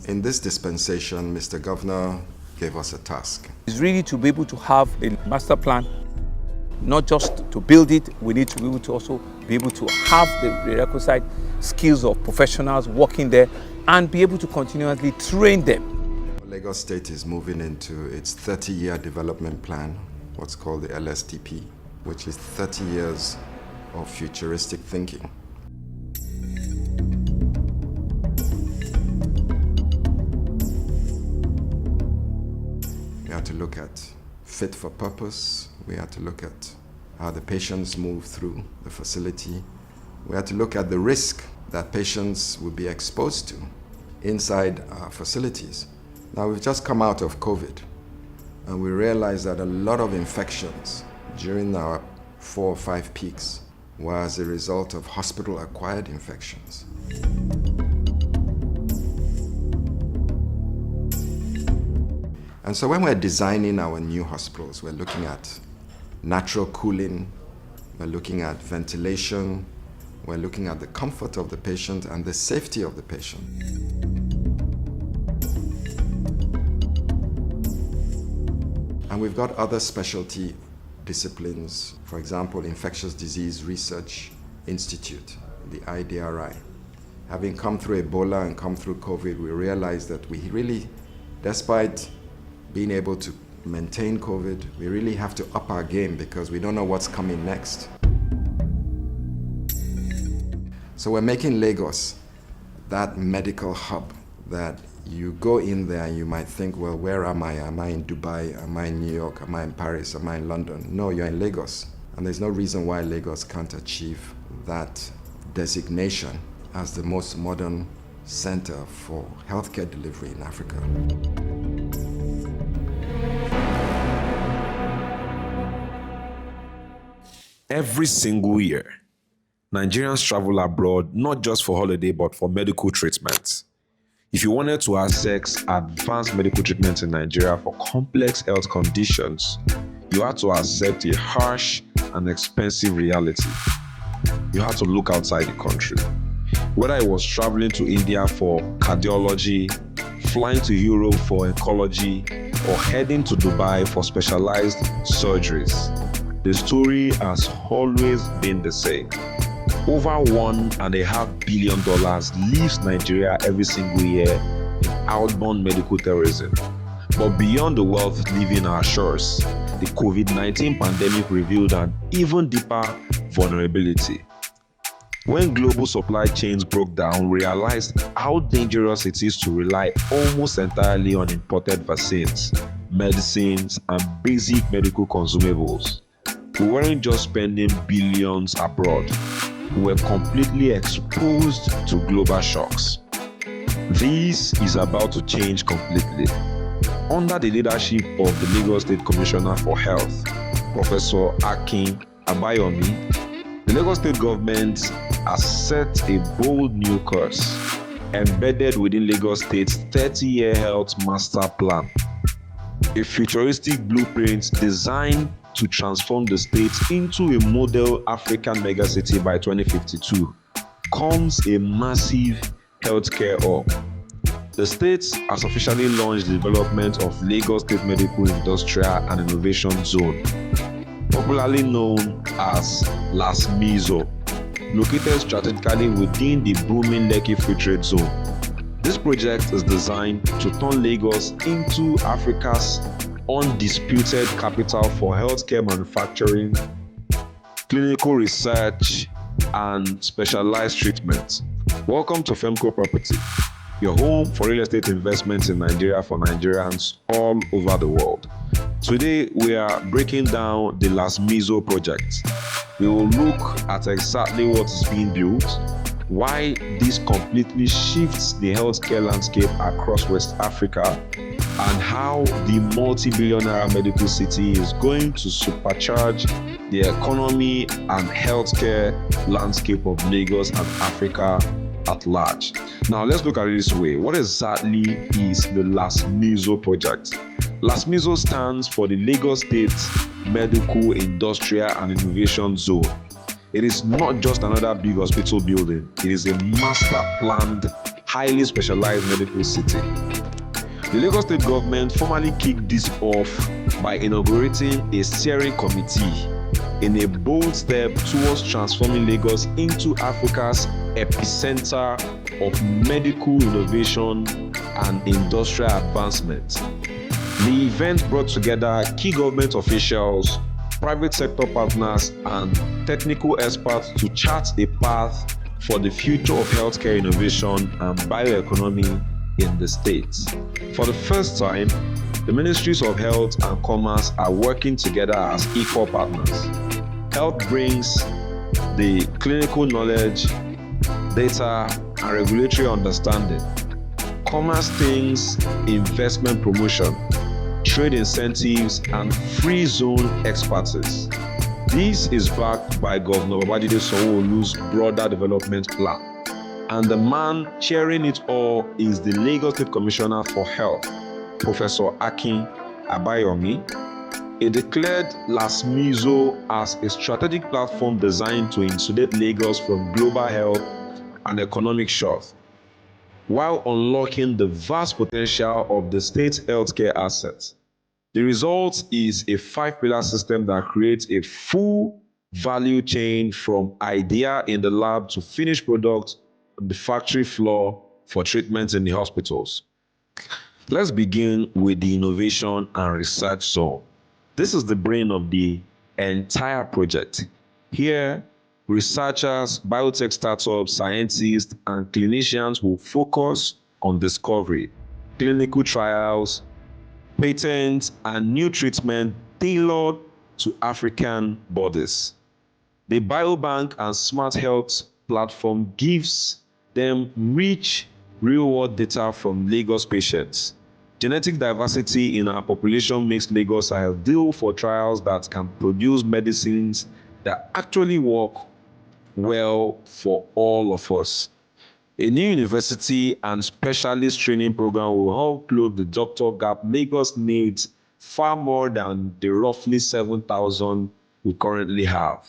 In this dispensation, Mr. Governor gave us a task. It's really to be able to have a master plan, not just to build it, we need to be able to also be able to have the requisite skills of professionals working there and be able to continuously train them. Lagos State is moving into its 30-year development plan, what's called the LSTP, which is 30 years of futuristic thinking. We had to look at fit for purpose. We had to look at how the patients move through the facility. We had to look at the risk that patients would be exposed to inside our facilities. Now, we've just come out of COVID, and we realized that a lot of infections during our 4 or 5 peaks was a result of hospital-acquired infections. And so when we're designing our new hospitals, we're looking at natural cooling, we're looking at ventilation, we're looking at the comfort of the patient and the safety of the patient. And we've got other specialty disciplines, for example, Infectious Disease Research Institute, the IDRI. Having come through Ebola and come through COVID, we realized that we really, despite being able to maintain COVID, we really have to up our game because we don't know what's coming next. So we're making Lagos that medical hub that you go in there and you might think, well, where am I? Am I in Dubai? Am I in New York? Am I in Paris? Am I in London? No, you're in Lagos. And there's no reason why Lagos can't achieve that designation as the most modern center for healthcare delivery in Africa. Every single year, Nigerians travel abroad not just for holiday but for medical treatment. If you wanted to access advanced medical treatment in Nigeria for complex health conditions, you had to accept a harsh and expensive reality. You had to look outside the country. Whether it was traveling to India for cardiology, flying to Europe for oncology, or heading to Dubai for specialized surgeries, the story has always been the same. Over $1.5 billion leaves Nigeria every single year in outbound medical terrorism. But beyond the wealth leaving our shores, the COVID-19 pandemic revealed an even deeper vulnerability. When global supply chains broke down, we realized how dangerous it is to rely almost entirely on imported vaccines, medicines, and basic medical consumables. We weren't just spending billions abroad. We were completely exposed to global shocks. This is about to change completely. Under the leadership of the Lagos State Commissioner for Health, Professor Akin Abayomi, the Lagos State government has set a bold new course embedded within Lagos State's 30-year health master plan. A futuristic blueprint designed to transform the state into a model African megacity by 2052 comes a massive healthcare hub. The state has officially launched the development of Lagos State Medical, Industrial and Innovation Zone, popularly known as LASMIIZO, located strategically within the booming Lekki Free Trade Zone. This project is designed to turn Lagos into Africa's undisputed capital for healthcare manufacturing, clinical research, and specialized treatment. Welcome to Femco Property, your home for real estate investments in Nigeria for Nigerians all over the world. Today, we are breaking down the LASMIIZO project. We will look at exactly what is being built, why this completely shifts the healthcare landscape across West Africa, and how the multi-billion-naira medical city is going to supercharge the economy and healthcare landscape of Lagos and Africa at large. Now, let's look at it this way. What exactly is the LASMIIZO project? LASMIIZO stands for the Lagos State Medical, Industrial and Innovation Zone. It is not just another big hospital building. It is a master planned highly specialized medical city. The Lagos State government formally kicked this off by inaugurating a steering committee in a bold step towards transforming Lagos into Africa's epicenter of medical innovation and industrial advancement. The event brought together key government officials, private sector partners, and technical experts to chart a path for the future of healthcare innovation and bioeconomy in the states. For the first time, the Ministries of Health and Commerce are working together as equal partners. Health brings the clinical knowledge, data, and regulatory understanding. Commerce thinks investment promotion, trade incentives, and free zone expertise. This is backed by Governor Babajide Sanwo-Olu's broader development plan. And the man chairing it all is the Lagos State Commissioner for Health, Professor Akin Abayomi. He declared LASMIIZO as a strategic platform designed to insulate Lagos from global health and economic shocks, while unlocking the vast potential of the state's healthcare assets. The result is a 5-pillar system that creates a full value chain from idea in the lab to finished product on the factory floor for treatments in the hospitals. Let's begin with the innovation and research zone. This is the brain of the entire project. Here, researchers, biotech startups, scientists, and clinicians will focus on discovery, clinical trials, patents, and new treatment tailored to African bodies. The Biobank and Smart Health platform gives them rich real-world data from Lagos patients. Genetic diversity in our population makes Lagos ideal for trials that can produce medicines that actually work well for all of us. A new university and specialist training program will help close the doctor gap Lagos needs far more than the roughly 7,000 we currently have.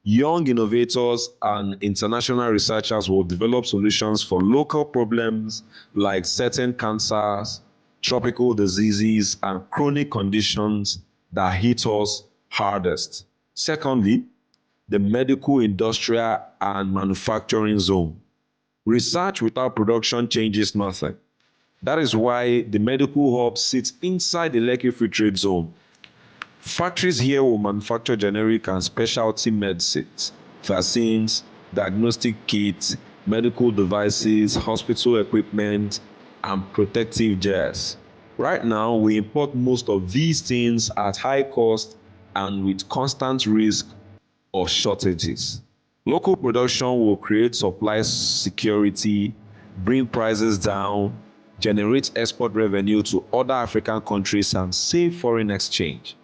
Young innovators and international researchers will develop solutions for local problems like certain cancers, tropical diseases, and chronic conditions that hit us hardest. Secondly, the medical, industrial, and manufacturing zone. Research without production changes nothing. That is why the medical hub sits inside the Lekki Free Trade Zone. Factories here will manufacture generic and specialty medicines, vaccines, diagnostic kits, medical devices, hospital equipment, and protective gears. Right now, we import most of these things at high cost and with constant risk of shortages. Local production will create supply security, bring prices down, generate export revenue to other African countries, and save foreign exchange.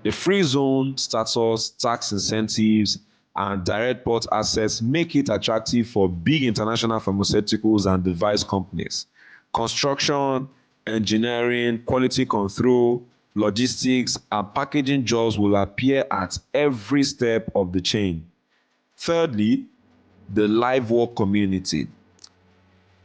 The free zone status, tax incentives, and direct port access make it attractive for big international pharmaceuticals and device companies. Construction, engineering, quality control, logistics, and packaging jobs will appear at every step of the chain. Thirdly, the live work community.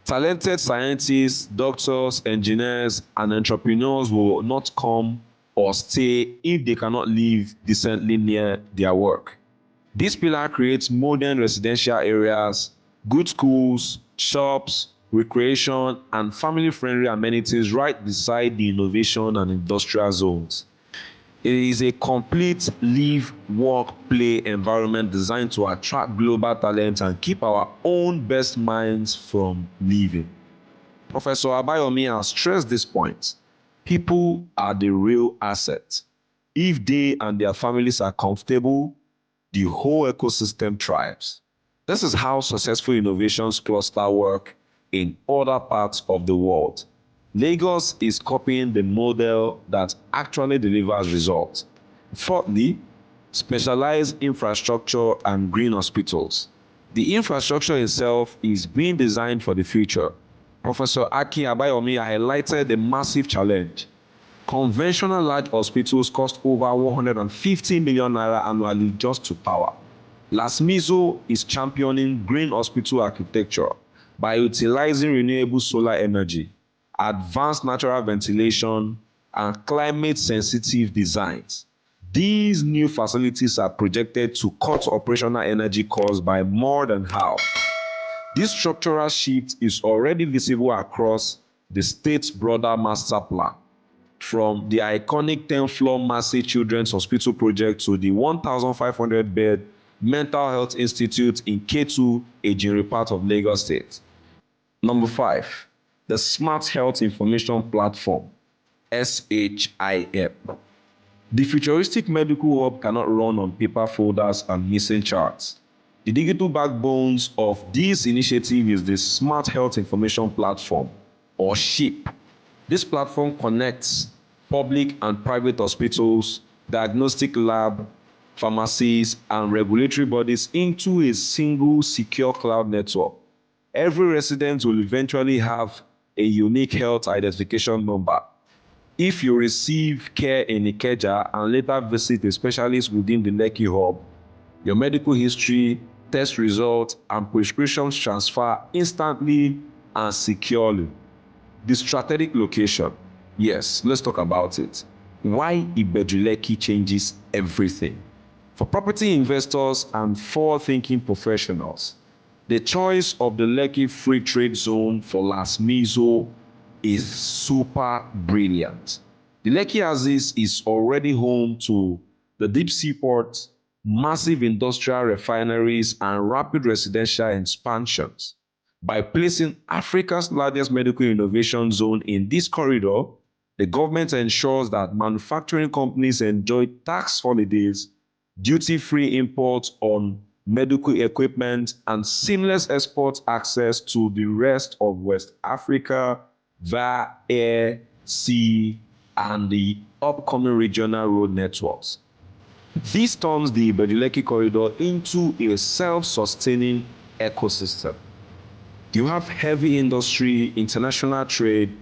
Talented scientists, doctors, engineers, and entrepreneurs will not come or stay if they cannot live decently near their work. This pillar creates modern residential areas, good schools, shops, recreation, and family-friendly amenities right beside the innovation and industrial zones. It is a complete live, work, play environment designed to attract global talent and keep our own best minds from leaving. Professor Abayomi has stressed this point. People are the real asset. If they and their families are comfortable, the whole ecosystem thrives. This is how successful innovations cluster work in other parts of the world. Lagos is copying the model that actually delivers results. Fourthly, specialized infrastructure and green hospitals. The infrastructure itself is being designed for the future. Professor Akin Abayomi highlighted a massive challenge. Conventional large hospitals cost over 150 million naira annually just to power. LASMIIZO is championing green hospital architecture, by utilizing renewable solar energy, advanced natural ventilation, and climate-sensitive designs. These new facilities are projected to cut operational energy costs by more than half. This structural shift is already visible across the state's broader master plan, from the iconic 10-floor Massey Children's Hospital project to the 1,500-bed Mental Health Institute in Ketu, Ejinri part of Lagos State. Number 5, the Smart Health Information Platform, SHIP. The futuristic medical hub cannot run on paper folders and missing charts. The digital backbones of this initiative is the Smart Health Information Platform, or SHIP. This platform connects public and private hospitals, diagnostic lab, pharmacies, and regulatory bodies into a single secure cloud network. Every resident will eventually have a unique health identification number. If you receive care in Ikeja and later visit a specialist within the Lekki hub, your medical history, test results, and prescriptions transfer instantly and securely. The strategic location. Yes, let's talk about it. Why Ibeju Lekki changes everything. For property investors and forward-thinking professionals, the choice of the Lekki Free Trade Zone for LASMIIZO is super brilliant. The Lekki Axis is already home to the deep sea ports, massive industrial refineries, and rapid residential expansions. By placing Africa's largest medical innovation zone in this corridor, the government ensures that manufacturing companies enjoy tax holidays, duty-free imports on medical equipment, and seamless export access to the rest of West Africa via air, sea, and the upcoming regional road networks. This turns the Ibeju Lekki corridor into a self-sustaining ecosystem. You have heavy industry, international trade,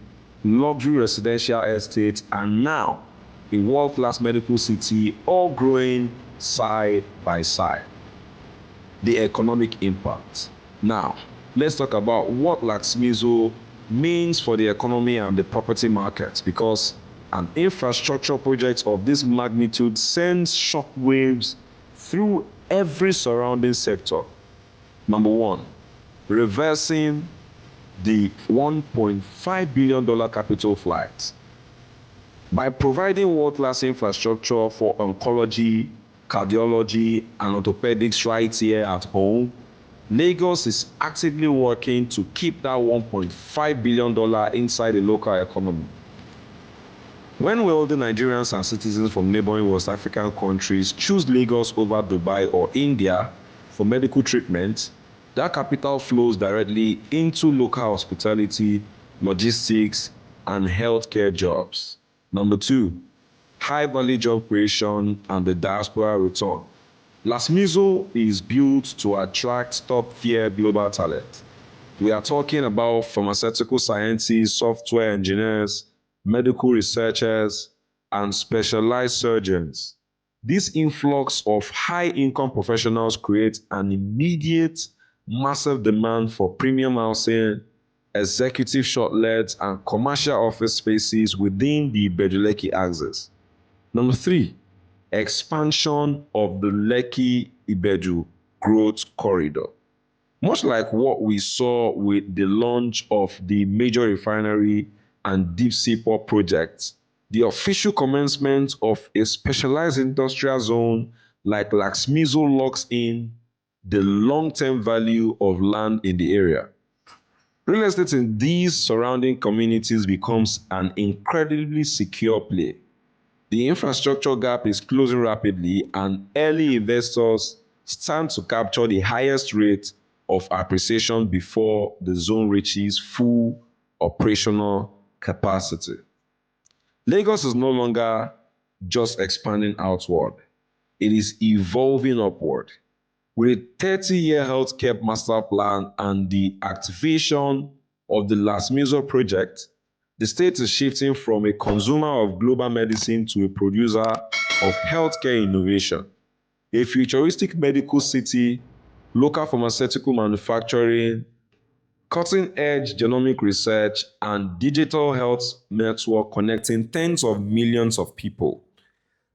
luxury residential estates, and now a world-class medical city, all growing side by side. The economic impact. Now, let's talk about what LASMIIZO means for the economy and the property market, because an infrastructure project of this magnitude sends shockwaves through every surrounding sector. Number 1, reversing the $1.5 billion capital flight. By providing world-class infrastructure for oncology, cardiology, and orthopedics right here at home, Lagos is actively working to keep that $1.5 billion inside the local economy. When wealthy Nigerians and citizens from neighboring West African countries choose Lagos over Dubai or India for medical treatment, that capital flows directly into local hospitality, logistics, and healthcare jobs. Number 2, high-value job creation and the diaspora return. LASMIIZO is built to attract top-tier global talent. We are talking about pharmaceutical scientists, software engineers, medical researchers, and specialized surgeons. This influx of high-income professionals creates an immediate, massive demand for premium housing, executive shortlets, and commercial office spaces within the Ibeju Lekki axis. Number 3, expansion of the Lekki-Ibeju growth corridor. Much like what we saw with the launch of the major refinery and deep sea port projects, the official commencement of a specialized industrial zone like LASMIIZO locks in the long-term value of land in the area. Real estate in these surrounding communities becomes an incredibly secure play. The infrastructure gap is closing rapidly, and early investors stand to capture the highest rate of appreciation before the zone reaches full operational capacity. Lagos is no longer just expanding outward, it is evolving upward. With a 30-year healthcare master plan and the activation of the LASMIIZO project, the state is shifting from a consumer of global medicine to a producer of healthcare innovation. A futuristic medical city, local pharmaceutical manufacturing, cutting-edge genomic research, and digital health network connecting tens of millions of people.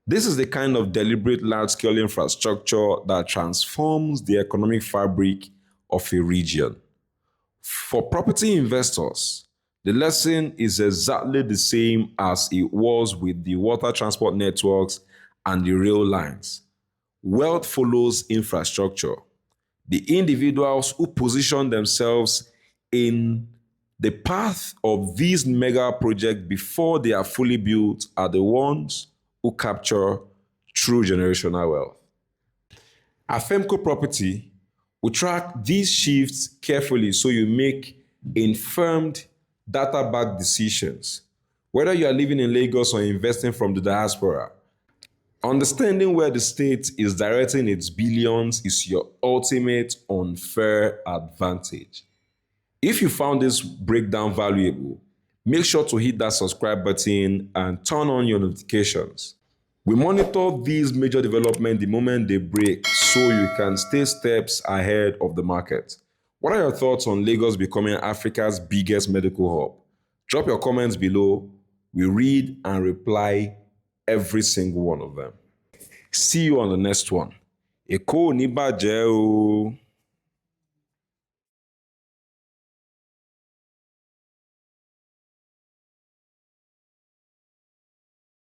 This is the kind of deliberate large-scale infrastructure that transforms the economic fabric of a region. For property investors, the lesson is exactly the same as it was with the water transport networks and the rail lines. Wealth follows infrastructure. The individuals who position themselves in the path of these mega projects before they are fully built are the ones who capture true generational wealth. At Femco Property, we track these shifts carefully so you make informed, data-backed decisions. Whether you are living in Lagos or investing from the diaspora, understanding where the state is directing its billions is your ultimate unfair advantage. If you found this breakdown valuable, make sure to hit that subscribe button and turn on your notifications. We monitor these major developments the moment they break so you can stay steps ahead of the market. What are your thoughts on Lagos becoming Africa's biggest medical hub? Drop your comments below. We read and reply every single one of them. See you on the next one. Èkó ò ní bàjẹ́ o.